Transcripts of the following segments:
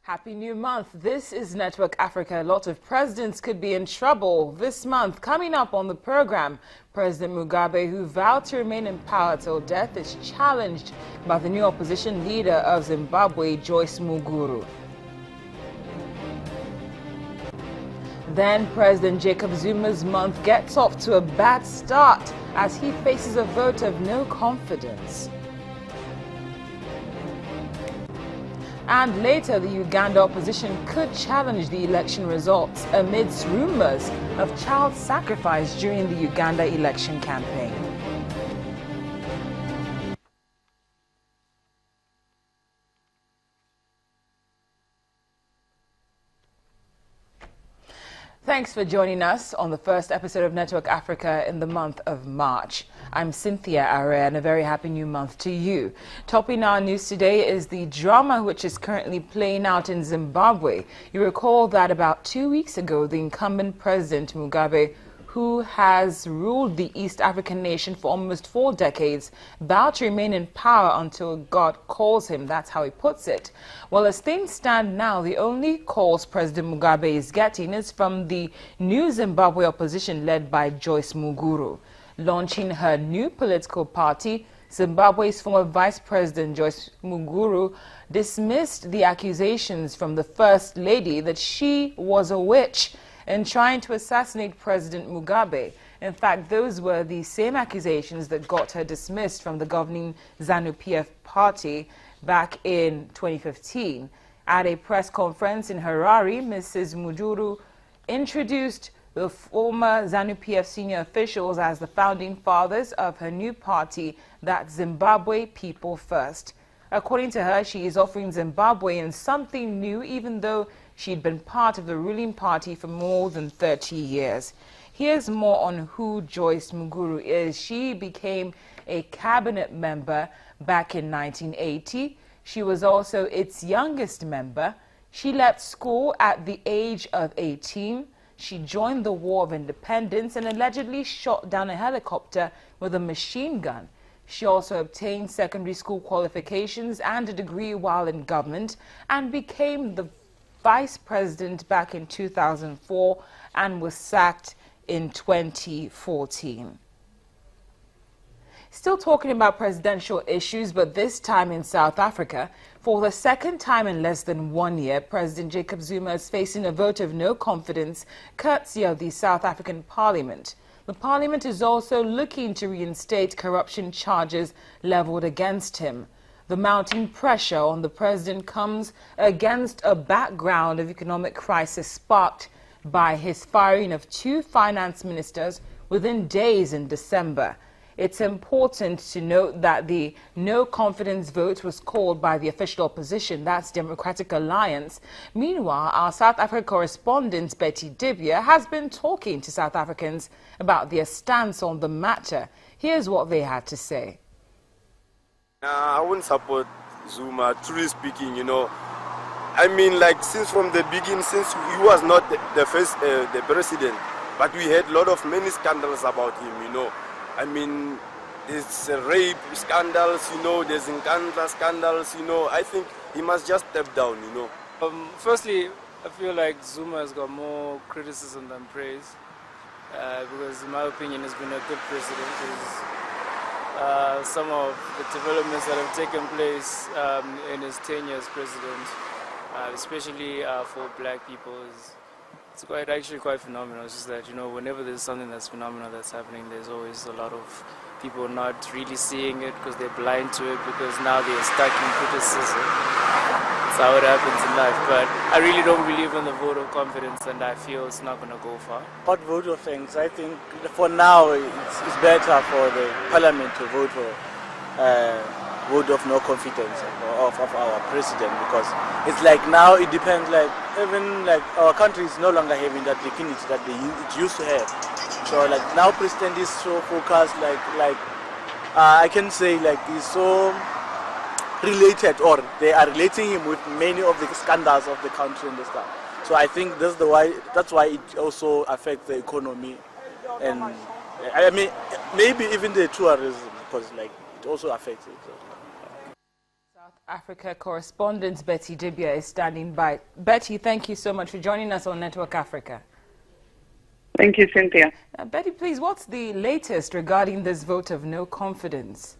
Happy new month. This is Network Africa. A lot of presidents could be in trouble this month. Coming up on the program, President Mugabe, who vowed to remain in power till death, is challenged by the new opposition leader of Zimbabwe, Joyce Muguru. Then President Jacob Zuma's month gets off to a bad start as he faces a vote of no confidence. And later, the Uganda opposition could challenge the election results amidst rumors of child sacrifice during the Uganda election campaign. Thanks for joining us on the first episode of Network Africa in the month of March. I'm Cynthia Are, and a very happy new month to you. Topping our news today is the drama which is currently playing out in Zimbabwe. You recall that about 2 weeks ago, the incumbent President Mugabe, who has ruled the East African nation for almost 4 decades, vowed to remain in power until God calls him. That's how he puts it. Well, as things stand now, the only calls President Mugabe is getting is from the new Zimbabwe opposition led by Joyce Muguru. Launching her new political party, Zimbabwe's former Vice President Joyce Muguru dismissed the accusations from the First Lady that she was a witch in trying to assassinate President Mugabe. In fact, those were the same accusations that got her dismissed from the governing ZANU-PF party back in 2015. At a press conference in Harare, Mrs. Muguru introduced the former ZANU-PF senior officials as the founding fathers of her new party, that Zimbabwe People First. According to her, she is offering Zimbabweans something new, even though she'd been part of the ruling party for more than 30 years. Here's more on who Joyce Muguru is. She became a cabinet member back in 1980. She was also its youngest member. She left school at the age of 18. She joined the War of Independence and allegedly shot down a helicopter with a machine gun. She also obtained secondary school qualifications and a degree while in government and became the vice president back in 2004 and was sacked in 2014. Still talking about presidential issues, but this time in South Africa. For the second time in less than 1 year, President Jacob Zuma is facing a vote of no confidence courtesy of the South African Parliament. The Parliament is also looking to reinstate corruption charges leveled against him. The mounting pressure on the president comes against a background of economic crisis sparked by his firing of 2 finance ministers within days in December. It's important to note that the no-confidence vote was called by the official opposition, that's Democratic Alliance. Meanwhile, our South Africa correspondent, Betty Dibia, has been talking to South Africans about their stance on the matter. Here's what they had to say. I wouldn't support Zuma, truly speaking, you know. I mean, like, since from the beginning, since he was not the first the president, but we had many scandals about him, you know. I mean, there's rape scandals, you know, there's Nkandla scandals, you know. I think he must just step down, you know. Firstly, I feel like Zuma has got more criticism than praise, because in my opinion, he's been a good president. Some of the developments that have taken place in his tenure as president, especially for black people, it's actually quite phenomenal. It's just that, you know, whenever there's something that's phenomenal that's happening, there's always a lot of people not really seeing it because they're blind to it, because now they're stuck in criticism. That's how it happens in life. But I really don't believe in the vote of confidence, and I feel it's not going to go far. What vote of thanks? I think for now it's better for the parliament to vote for vote of no confidence of our president, because it's like now it depends, like even like our country is no longer having that liquidity that it used to have. So like now president is so focused, like I can say like he's so related, or they are relating him with many of the scandals of the country and the stuff. So I think that's why it also affects the economy, and I mean maybe even the tourism, because like it also affects it. So. Africa correspondent Betty Dibia is standing by. Betty, thank you so much for joining us on Network Africa. Thank you, Cynthia. Betty, please, what's the latest regarding this vote of no confidence?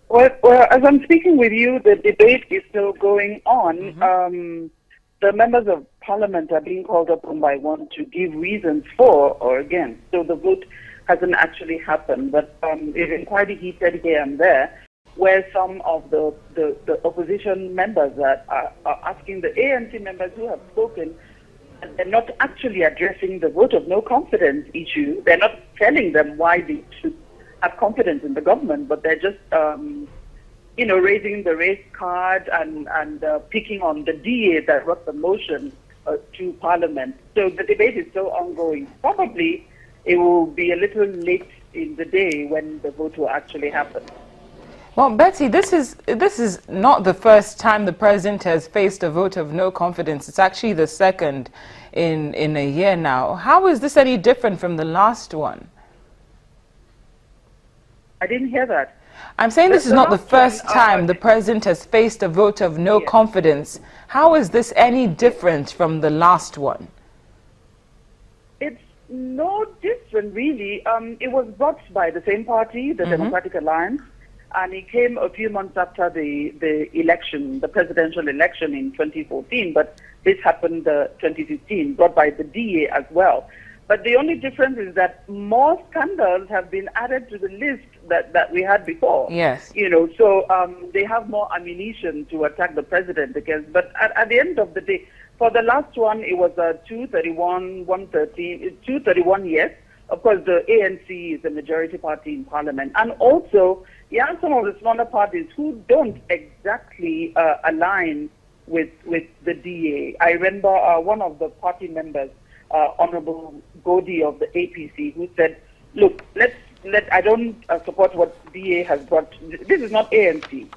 Well, as I'm speaking with you, the debate is still going on. The members of parliament are being called upon by one to give reasons for or against. So the vote hasn't actually happened, but it's been quite heated here and there, where some of the opposition members are asking the ANC members who have spoken, and they're not actually addressing the vote of no confidence issue. They're not telling them why they should have confidence in the government, but they're just, raising the race card and picking on the DA that brought the motion to Parliament. So the debate is still ongoing. Probably it will be a little late in the day when the vote will actually happen. Well, Betty, this is not the first time the president has faced a vote of no confidence. It's actually the second in a year now. How is this any different from the last one? I didn't hear that. I'm saying this is not the first time the president has faced a vote of no confidence. How is this any different from the last one? It's no different, really. It was brought by the same party, the Democratic Alliance, and it came a few months after the election, the presidential election in 2014, but this happened 2015, brought by the DA as well. But the only difference is that more scandals have been added to the list that we had before. Yes. So they have more ammunition to attack the president against. But at the end of the day, for the last one, it was 231, 113, 231 yes. Of course, the ANC is the majority party in parliament. And also, you have some of the smaller parties who don't exactly align with the DA. I remember one of the party members, Honorable Godi of the APC, who said, look, I don't support what DA has brought. This is not ANC.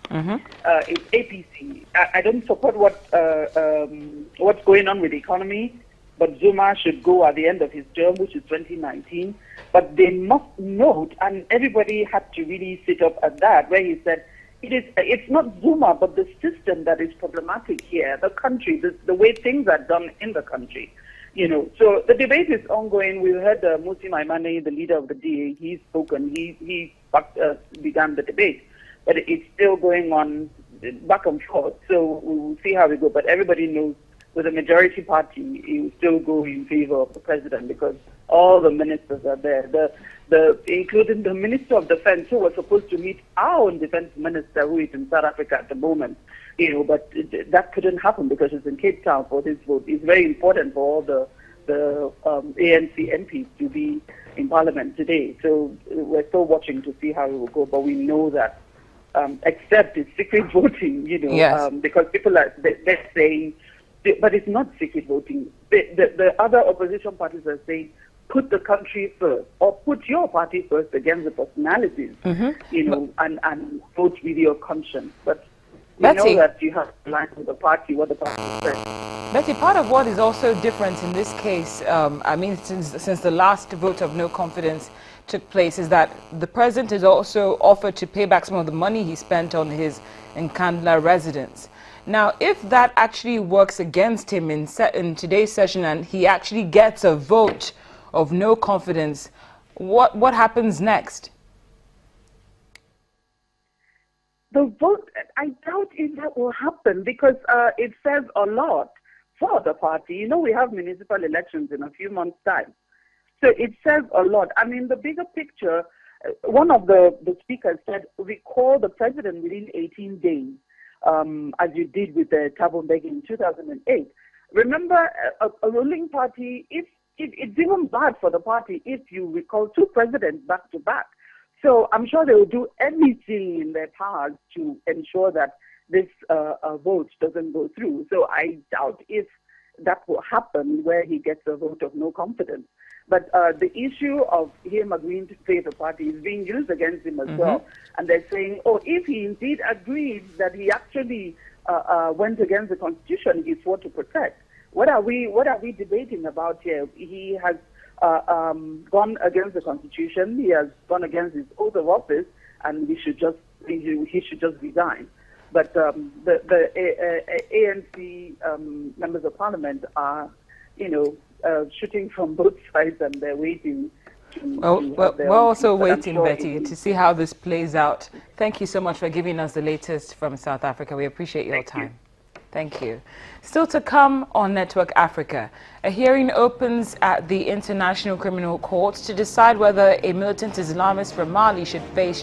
It's APC. I don't support what's going on with the economy, but Zuma should go at the end of his term, which is 2019. But they must note, and everybody had to really sit up at that, where he said, it's not Zuma, but the system that is problematic here, the country, the way things are done in the country. So the debate is ongoing. We heard Musi Maimane, the leader of the DA, he's spoken. He began the debate, but it's still going on back and forth. So we'll see how we go. But everybody knows with the majority party, it will still go in favor of the president because all the ministers are there. Including the Minister of Defense, who was supposed to meet our own defense minister, who is in South Africa at the moment. But that couldn't happen because it's in Cape Town for this vote. It's very important for all the ANC MPs to be in Parliament today. So we're still watching to see how it will go. But we know that, except it's secret voting, Yes. because people they're saying, but it's not secret voting. The other opposition parties are saying, put the country first, or put your party first against the personalities, and vote with your conscience. But we know that you have to line with the party, what the party says. Betty, part of what is also different in this case, since the last vote of no confidence took place, is that the president has also offered to pay back some of the money he spent on his Nkandla residence. Now, if that actually works against him in today's session and he actually gets a vote of no confidence, what happens next? The vote, I doubt if that will happen because it says a lot for the party. We have municipal elections in a few months' time. So it says a lot. I mean, the bigger picture, one of the speakers said, recall the president within 18 days, as you did with the Thabo Mbeki in 2008. Remember, a ruling party, it's even bad for the party if you recall two presidents back to back. So I'm sure they will do everything in their powers to ensure that this vote doesn't go through. So I doubt if that will happen where he gets a vote of no confidence. But the issue of him agreeing to pay the party is being used against him as well. And they're saying, if he indeed agrees that he actually went against the Constitution he swore to protect, what are we debating about here? He has gone against the Constitution. He has gone against his oath of office, and he should just resign. But the ANC members of parliament are, shooting from both sides, and they're waiting. We're also waiting, Betty, to see how this plays out. Thank you so much for giving us the latest from South Africa. We appreciate your time. Thank you. Still to come on Network Africa, a hearing opens at the International Criminal Court to decide whether a militant Islamist from Mali should face